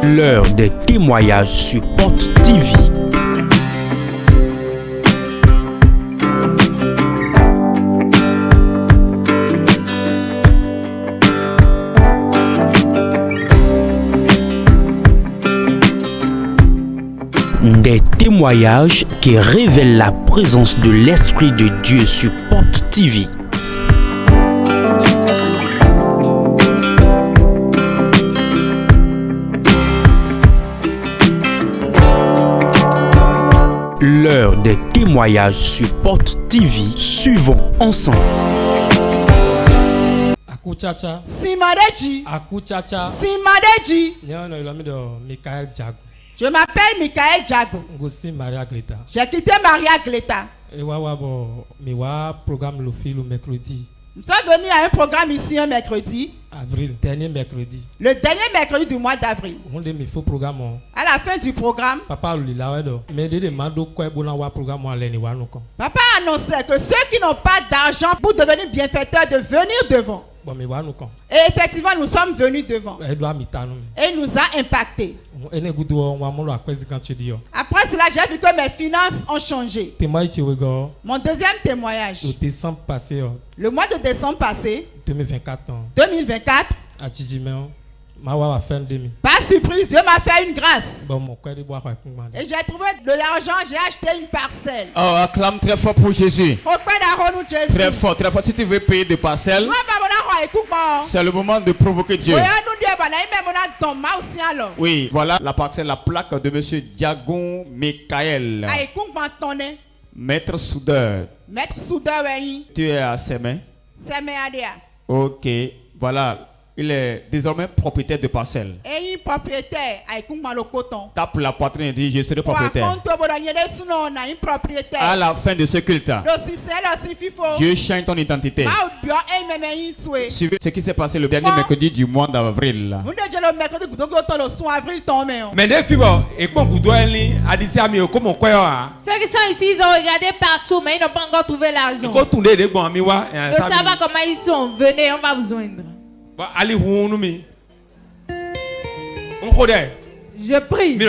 L'heure des témoignages sur Porte TV. Des témoignages qui révèlent la présence de l'Esprit de Dieu sur Porte TV. L'heure des témoignages sur Porte TV. Suivons ensemble. Akuchacha. Simadeji. Akuchacha. Simadeji. Michael Jago. Je m'appelle Michael Jago. Ngosi Maria Gleta. J'ai quitté Maria Gleta. Et programme le fil le mercredi. Nous sommes venus à un programme ici un mercredi. Avril, dernier mercredi. Le dernier mercredi du mois d'avril. On a mis programme. À la fin du programme, Papa Papa annonçait que ceux qui n'ont pas d'argent pour devenir bienfaiteurs de venir devant. Et effectivement, nous sommes venus devant. Et il nous a impactés. Après cela, j'ai vu que mes finances ont changé. Mon deuxième témoignage. Le mois de décembre passé, 2024, par surprise, Dieu m'a fait une grâce. Et j'ai trouvé de l'argent, j'ai acheté une parcelle. Oh, acclame très fort pour Jésus. Très fort, très fort. Si tu veux payer des parcelles, c'est le moment de provoquer Dieu. Oui, voilà la parcelle, la plaque de monsieur Diagon Michael. Maître soudeur. Maître soudeur, oui. Tu es à ses mains. Ok, voilà. Il est désormais propriétaire de parcelles. Et propriétaire le coton. Tape la poitrine et dit je serai propriétaire. À la fin de ce culte, Dieu change ton identité. Suivez ce qui s'est passé le dernier mercredi du mois d'avril. Mais les filles, ceux qui sont ici, ils ont regardé partout, mais ils n'ont pas encore trouvé l'argent. Ne savent pas comment ils sont. Venez, on va vous joindre. Je prie. Tu es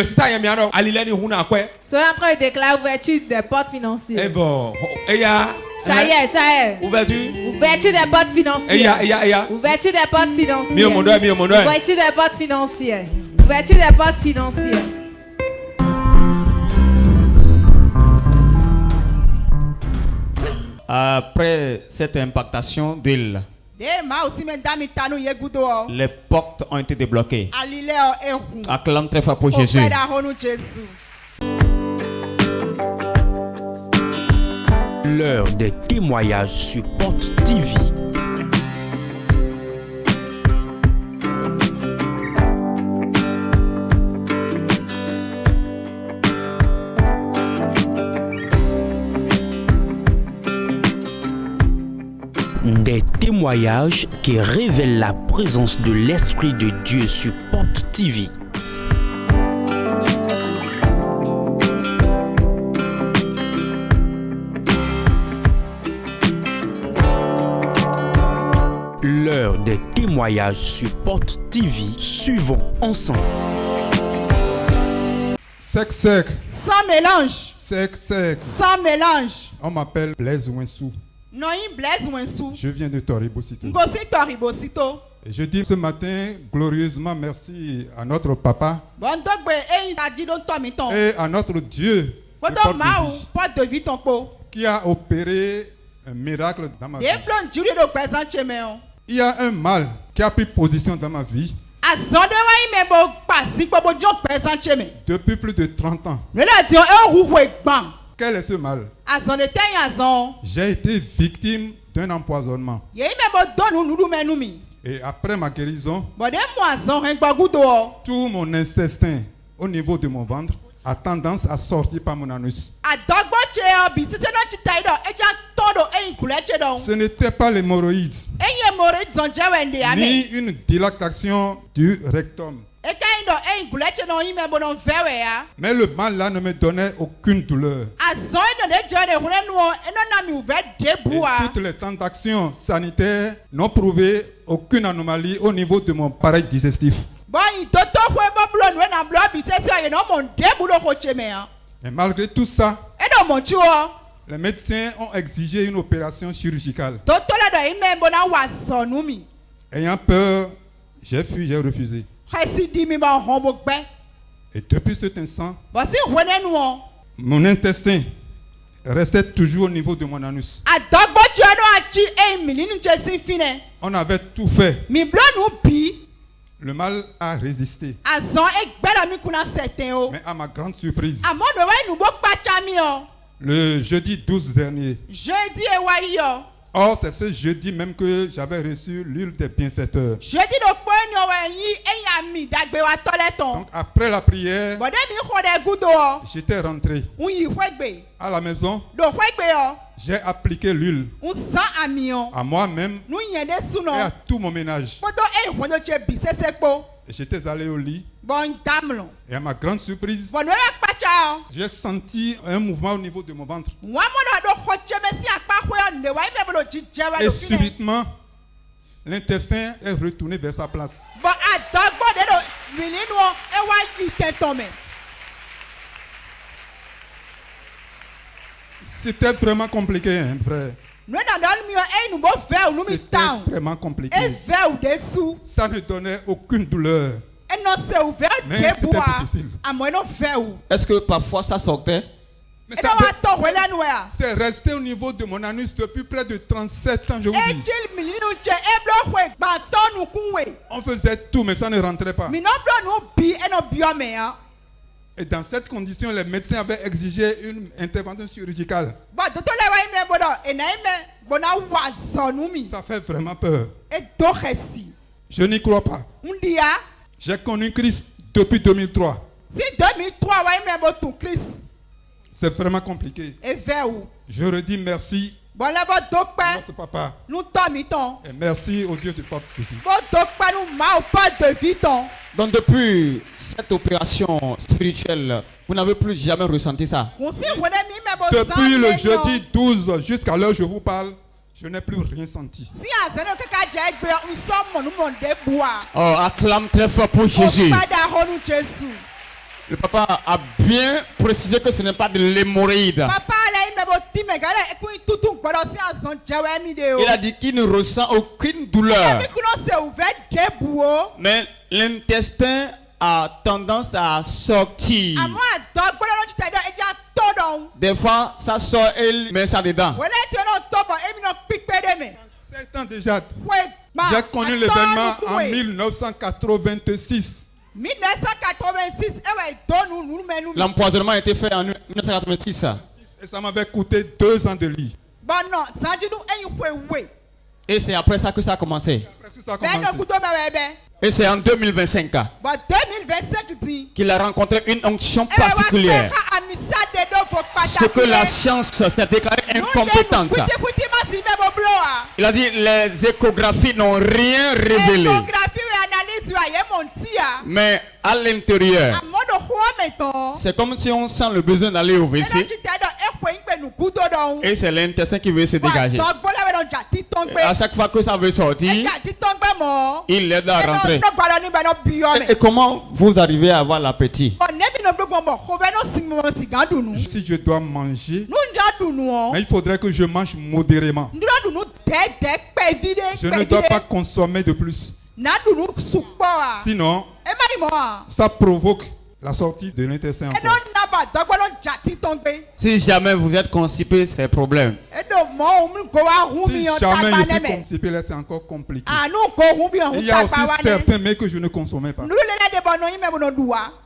en train de déclarer l'ouverture des portes financières. Ça y est. Ouverture des portes financières. Ouverture des portes financières. Ouverture des portes financières. Ouverture des portes financières. Après cette impactation d'huile, les portes ont été débloquées. Acclame très fort pour Jésus. L'heure des témoignages sur Porte TV. Des témoignages qui révèlent la présence de l'Esprit de Dieu sur Porte TV. L'heure des témoignages sur Porte TV. Suivons ensemble. Sec. Sans mélange. Sec. Sans mélange. On m'appelle Blaise Ouensou. Je viens de Toribosito. Et je dis ce matin glorieusement merci à notre papa et à notre Dieu qui a opéré un miracle dans ma vie. Il y a un mal qui a pris position dans ma vie depuis plus de 30 ans. Quel est ce mal? J'ai été victime d'un empoisonnement. Et après ma guérison, tout mon intestin au niveau de mon ventre a tendance à sortir par mon anus. Ce n'était pas l'hémorroïde, ni une dilatation du rectum. Mais le mal là ne me donnait aucune douleur. Et toutes les tentations sanitaires n'ont prouvé aucune anomalie au niveau de mon appareil digestif. Mais malgré tout ça, les médecins ont exigé une opération chirurgicale. Ayant peur, j'ai fui, j'ai refusé. Et depuis cet instant, mon intestin restait toujours au niveau de mon anus. On avait tout fait. Le mal a résisté. Mais à ma grande surprise, le jeudi 12 dernier, or c'est ce jeudi même que j'avais reçu l'huile des bienfaiteurs. Donc après la prière, j'étais rentré à la maison. J'ai appliqué l'huile à moi-même et à tout mon ménage. Et j'étais allé au lit. Et à ma grande surprise, j'ai senti un mouvement au niveau de mon ventre. Et subitement, l'intestin est retourné vers sa place. C'était vraiment compliqué, hein, frère. C'était vraiment compliqué. Ça ne donnait aucune douleur. Mais c'était difficile. Est-ce que parfois ça sortait? Mais ça c'est resté au niveau de mon anus depuis près de 37 ans, je vous dis. On faisait tout, mais ça ne rentrait pas. Et dans cette condition, les médecins avaient exigé une intervention chirurgicale. Ça fait vraiment peur. Je n'y crois pas. J'ai connu Christ depuis 2003. C'est vraiment compliqué. Je redis merci à notre papa. Et merci au Dieu de porte de vie. Donc depuis cette opération spirituelle, vous n'avez plus jamais ressenti ça? Depuis le jeudi 12 jusqu'à l'heure où je vous parle, je n'ai plus rien senti. Oh, acclame très fort pour Jésus. Le papa a bien précisé que ce n'est pas de l'hémorroïde. Il a dit qu'il ne ressent aucune douleur. Mais l'intestin a tendance à sortir. Des fois, ça sort et il met ça dedans. 7 ans déjà. J'ai connu l'événement en 1986. L'empoisonnement a été fait en 1986. Et ça m'avait coûté 2 ans de lit. Et c'est après ça que ça a commencé. Et c'est en 2025 qu'il a rencontré une onction particulière. Ce que la science s'est déclarée incompétente. Il a dit les échographies n'ont rien révélé. Mais à l'intérieur, c'est comme si on sent le besoin d'aller au WC. Et c'est l'intestin qui veut se dégager. Et à chaque fois que ça veut sortir, il l'aide à rentrer. Et comment vous arrivez à avoir l'appétit? Si je dois manger, mais il faudrait que je mange modérément. Je ne dois pas consommer de plus. Sinon, ça provoque la sortie de l'intestin encore. Si jamais vous êtes constipé, c'est problème. Si jamais je suis constipé, là c'est encore compliqué. Il y a aussi certains mais que je ne consommais pas.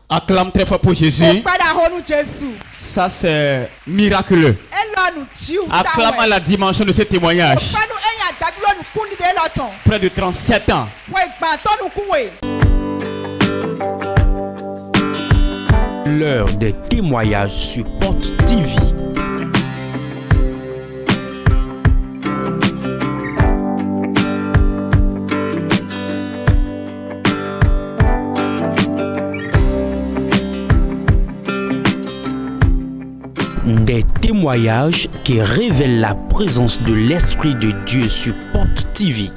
Acclame très fort pour Jésus. Ça c'est miraculeux. Acclame à la dimension de ce témoignage. Près de 37 ans. L'heure des témoignages sur Porte TV. Des témoignages qui révèlent la présence de l'Esprit de Dieu sur Porte TV.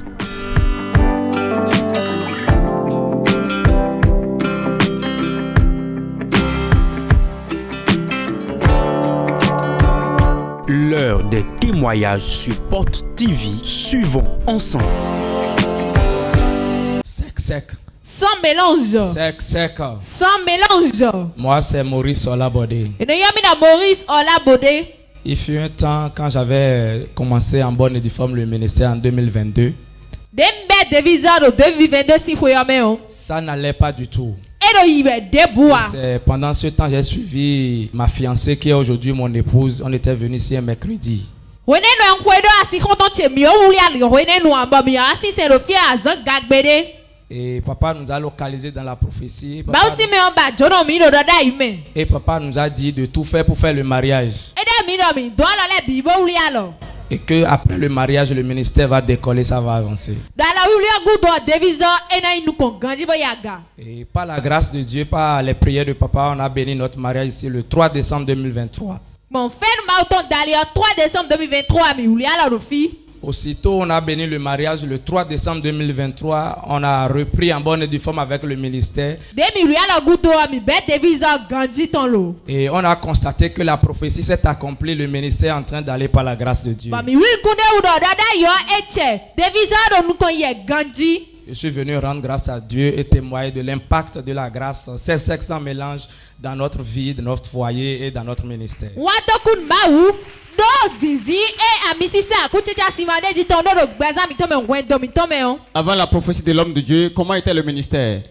des témoignages sur Porte TV. Suivons ensemble. Sec. Sans mélange. Sec. Sans mélange. Moi, c'est Maurice Olabode. Maurice Olabode. Il fut un temps quand j'avais commencé en bonne et due forme le ministère en 2022. Ça n'allait pas du tout. C'est pendant ce temps j'ai suivi ma fiancée qui est aujourd'hui mon épouse. On était venus ici un mercredi. Et papa nous a localisé dans la prophétie. Et papa nous a dit de tout faire pour faire le mariage. Et que après le mariage, le ministère va décoller, ça va avancer. Et par la grâce de Dieu, par les prières de papa, on a béni notre mariage ici le 3 décembre 2023. Aussitôt, on a béni le mariage le 3 décembre 2023. On a repris en bonne et due forme avec le ministère. Et on a constaté que la prophétie s'est accomplie. Le ministère est en train d'aller par la grâce de Dieu. Je suis venu rendre grâce à Dieu et témoigner de l'impact de la grâce. C'est sans mélange dans notre vie, dans notre foyer et dans notre ministère. Avant la prophétie de l'homme de Dieu, comment était le ministère?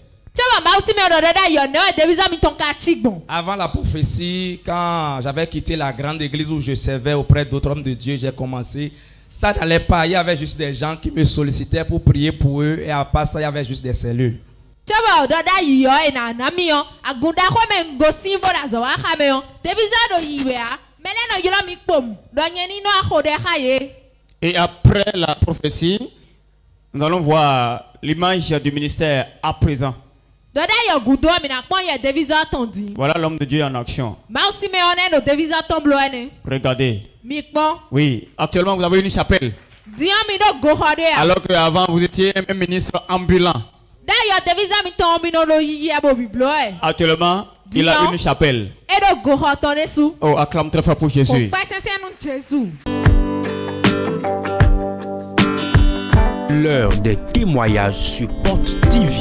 Avant la prophétie, quand j'avais quitté la grande église où je servais auprès d'autres hommes de Dieu, j'ai commencé. Ça n'allait pas. Il y avait juste des gens qui me sollicitaient pour prier pour eux. Et à part ça, il y avait juste des cellules. Et après la prophétie, nous allons voir l'image du ministère à présent. Voilà l'homme de Dieu en action. Regardez. Oui, actuellement vous avez une chapelle. Alors qu'avant vous étiez un ministre ambulant. Actuellement, il a une chapelle. Oh, acclame très fort pour Jésus. L'heure des témoignages sur Porte TV.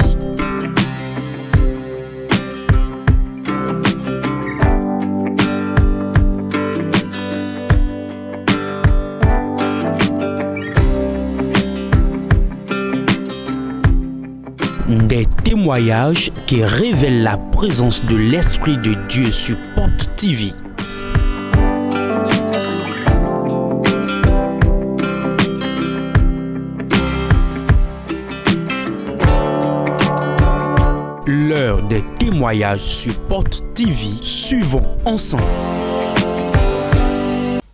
Des témoignages qui révèlent la présence de l'Esprit de Dieu sur Porte TV. L'heure des témoignages sur Porte TV. Suivons ensemble.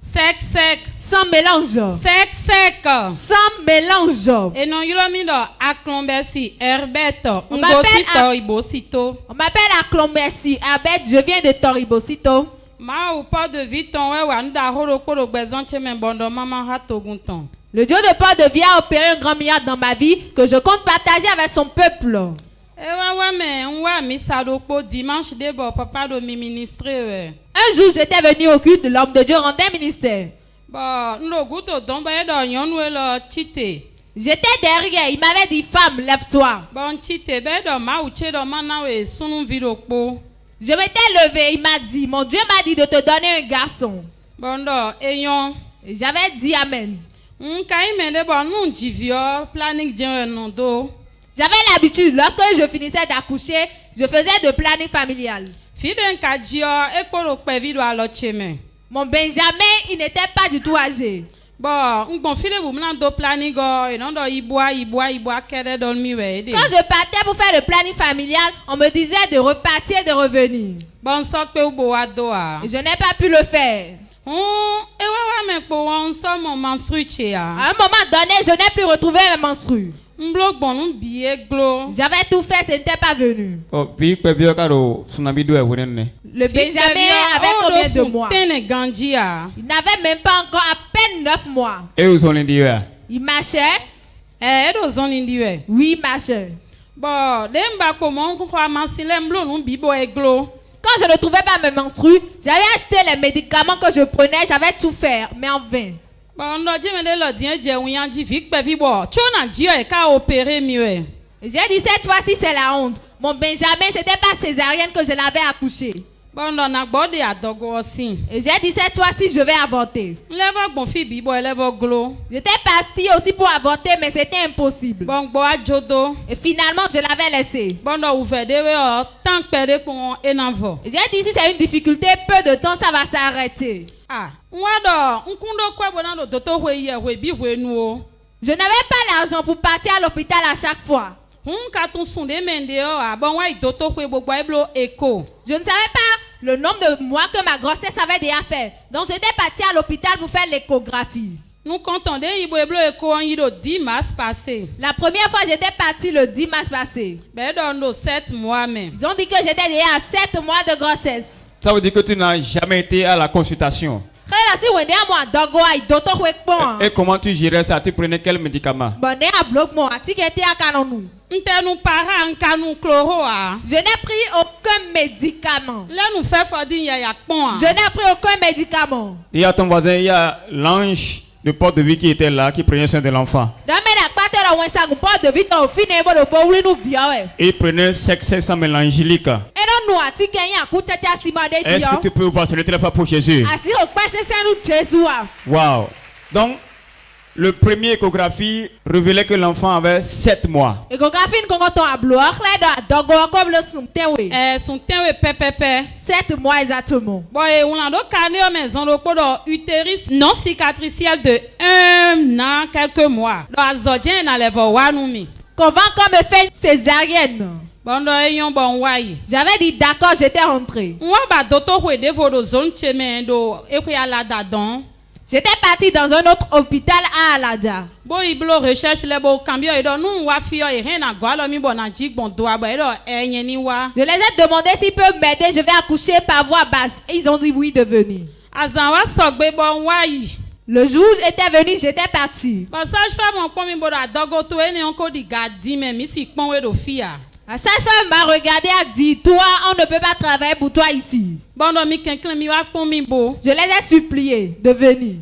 Sec, sans mélange. Sec, sans mélange. Et non, Aklombersi, Herbert, on m'appelle Aklombersi, Herbert, je viens de Toribosito. Le Dieu de Port de Vie a opéré un grand miracle dans ma vie que je compte partager avec son peuple. Un jour, j'étais venu au culte, l'homme de Dieu rendait ministère. J'étais derrière, il m'avait dit, femme, lève-toi. Je m'étais levé, il m'a dit, mon Dieu m'a dit de te donner un garçon. J'avais dit amen. J'avais l'habitude, lorsque je finissais d'accoucher, je faisais de planning familial. Mon Benjamin, il n'était pas du tout âgé. Quand je partais pour faire le planning familial, on me disait de repartir et de revenir. Et je n'ai pas pu le faire. À un moment donné, je n'ai plus retrouvé mes menstrues. J'avais tout fait, ce n'était pas venu. Le Benjamin avait combien de mois? Il n'avait même pas encore à peine 9 mois. Il marchait. Oui, il marchait. Quand quand je ne trouvais pas mes menstrues, j'avais acheté les médicaments que je prenais, j'avais tout fait, mais en vain. J'ai dit cette fois-ci c'est la honte. Mon Benjamin, c'était pas césarienne que je l'avais accouché. Et j'ai dit cette fois-ci je vais avorter. J'étais partie aussi pour avorter mais c'était impossible. Et finalement je l'avais laissé. J'ai dit si c'est une difficulté, peu de temps ça va s'arrêter. Je n'avais pas l'argent pour partir à l'hôpital à chaque fois. Je ne savais pas le nombre de mois que ma grossesse avait déjà fait. Donc j'étais partie à l'hôpital pour faire l'échographie. La première fois j'étais partie le 10 mars passé. Ils ont dit que j'étais déjà à 7 mois de grossesse. Ça veut dire que tu n'as jamais été à la consultation. Et comment tu gérais ça? Tu prenais quel médicament? Je n'ai pris aucun médicament. Je n'ai pris aucun médicament. Il y a ton voisin, il y a l'ange de porte de vie qui était là, qui prenait soin de l'enfant. Il prenait sexe sans mélangilique. Est-ce que tu peux voir sur le téléphone pour Jésus? Wow. Donc, le premier échographie révélait que l'enfant avait 7 mois. Son teint est pépépé. 7 mois exactement. Utérus non cicatriciel de 1 an, quelques mois. Comment qu'on me fait une césarienne? J'avais dit d'accord, j'étais rentrée. J'étais partie dans un autre hôpital à Alada. Je les ai demandé s'ils peuvent m'aider, je vais accoucher par voie basse. Et ils ont dit oui de venir. Le jour où j'étais venue, j'étais partie. La sage-femme m'a regardé et a dit, toi, on ne peut pas travailler pour toi ici. Je les ai suppliés de venir.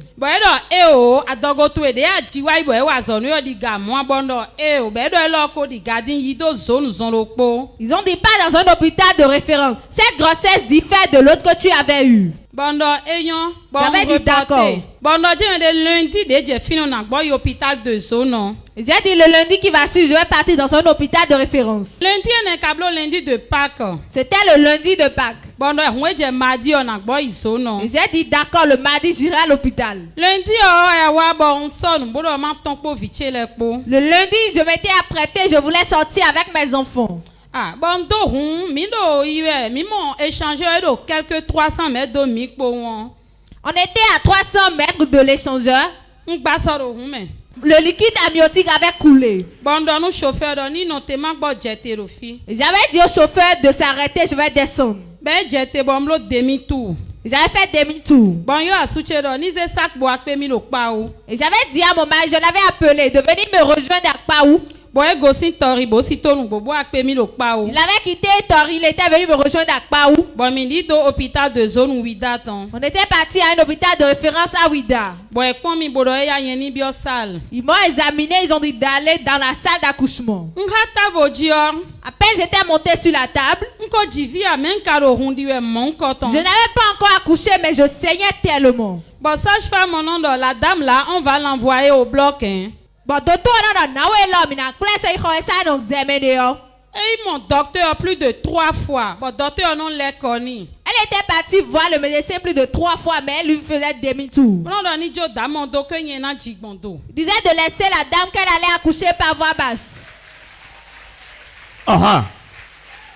Ils ont dit pas dans un hôpital de référence. Cette grossesse diffère de l'autre que tu avais eu. J'avais dit d'accord. J'ai dit le lundi qui va suivre, je vais partir dans un hôpital de référence. Lundi de Pâques. C'était le lundi de Pâques. J'ai dit d'accord, le mardi j'irai à l'hôpital. Le lundi, je m'étais apprêtée, je voulais sortir avec mes enfants. Quelques 300 mètres de on était à 300 mètres de l'échangeur. Le liquide amniotique avait coulé. J'avais dit au chauffeur de s'arrêter, je vais descendre. J'avais fait demi-tour. Et j'avais dit à mon mari, je l'avais appelé de venir me rejoindre à Paou. Il avait quitté Tori, il était venu me rejoindre à Paou. On était parti à un hôpital de référence à Ouida. Ils m'ont examiné, ils ont dit d'aller dans la salle d'accouchement. À peine j'étais montée sur la table. Je n'avais pas encore accouché, mais je saignais tellement. La dame là, on va l'envoyer au bloc. Mon docteur plus de 3 fois. Elle était partie voir le médecin plus de 3 fois, mais elle lui faisait demi-tour. Il disait de laisser la dame qu'elle allait accoucher par voie basse.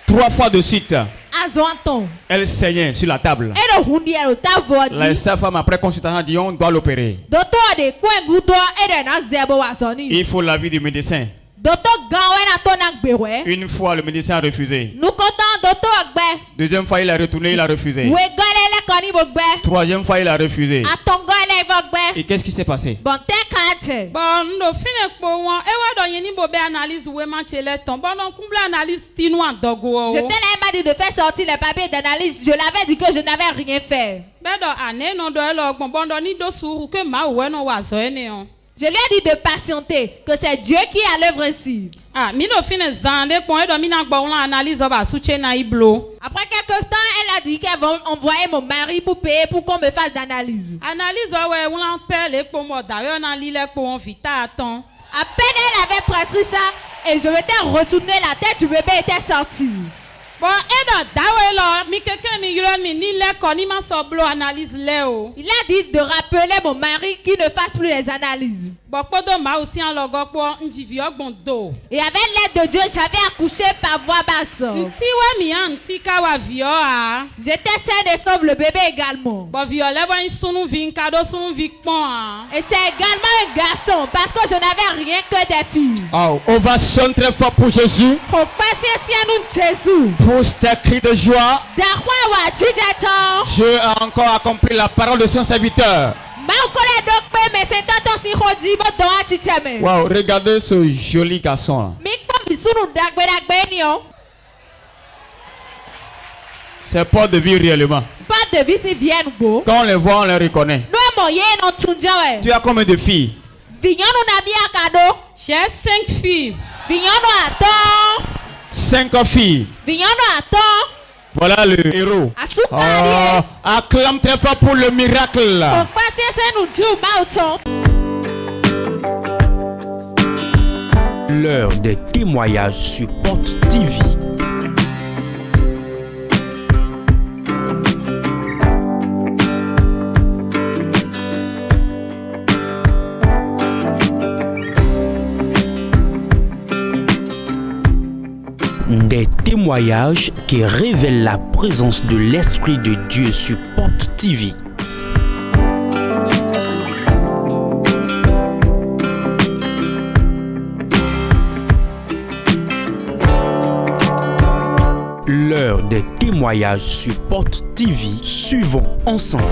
3 fois de suite. Azonton. Elle saignait sur la table. La sage-femme après consultation a dit on doit l'opérer. Il faut l'avis du médecin. Une fois le médecin a refusé. Deuxième fois il a retourné, il a refusé. Troisième fois il a refusé. Et qu'est-ce qui s'est passé? dit de faire sortir les papiers d'analyse, je l'avais dit que je n'avais rien fait. Je lui ai dit de patienter, que c'est Dieu qui est à l'œuvre ainsi. Après quelques temps, elle a dit qu'elle va envoyer mon mari pour payer pour qu'on me fasse d'analyse. À peine elle avait prescrit ça et je m'étais retourné, la tête du bébé était sortie. Il a dit de rappeler mon mari qu'il ne fasse plus les analyses. Et avec l'aide de Dieu, j'avais accouché par voie basse. J'étais saine et sauve le bébé également. Et c'est également un garçon parce que je n'avais rien que des filles. Oh, ovation très fort pour Jésus. Pour ces cris de joie. Dieu a encore accompli la parole de son serviteur. Wow, regardez ce joli garçon là. C'est pas de vie réellement. Quand on les voit, on les reconnaît. Tu as combien de filles? J'ai 5 filles. 5 filles. Voilà le héros. Oh, acclame très fort pour le miracle. L'heure des témoignages sur Porte TV. Des témoignages qui révèlent la présence de l'Esprit de Dieu sur Porte TV. L'heure des témoignages sur Porte TV. Suivons ensemble.